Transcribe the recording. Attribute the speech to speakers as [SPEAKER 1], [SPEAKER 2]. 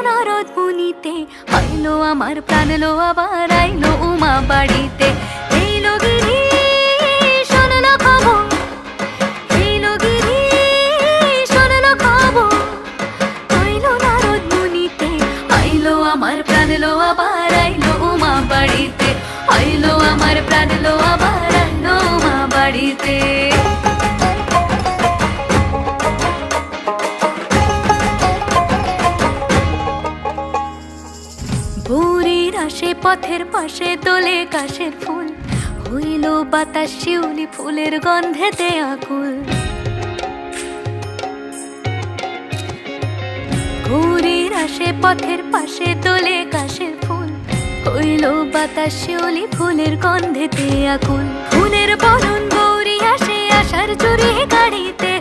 [SPEAKER 1] নারদ মুনিতে, আইলো আমার প্রাণ লো আবার আইলো উমা বাড়িতে। এইলো গিরি শোনলো খবর, এইলো গিরি শোনলো খবর, আইলো নারদ মুনিতে, আইলো আমার প্রাণ লো আবার আইলো উমা বাড়িতে, আইলো আমার প্রাণ লো আবার আইলো উমা বাড়িতে। ভোরের আসে পথের পাশে তোলে কাশের ফুল, হইল বাতাস শিউলি ফুলের গন্ধেতে আকুল। ভোরের আসে পথের পাশে তোলে কাশের ফুল, হইল বাতাস শিউলি ফুলের গন্ধেতে আকুল। ফুলের বরণ গৌরী আসে আশার চুরি গাড়িতে,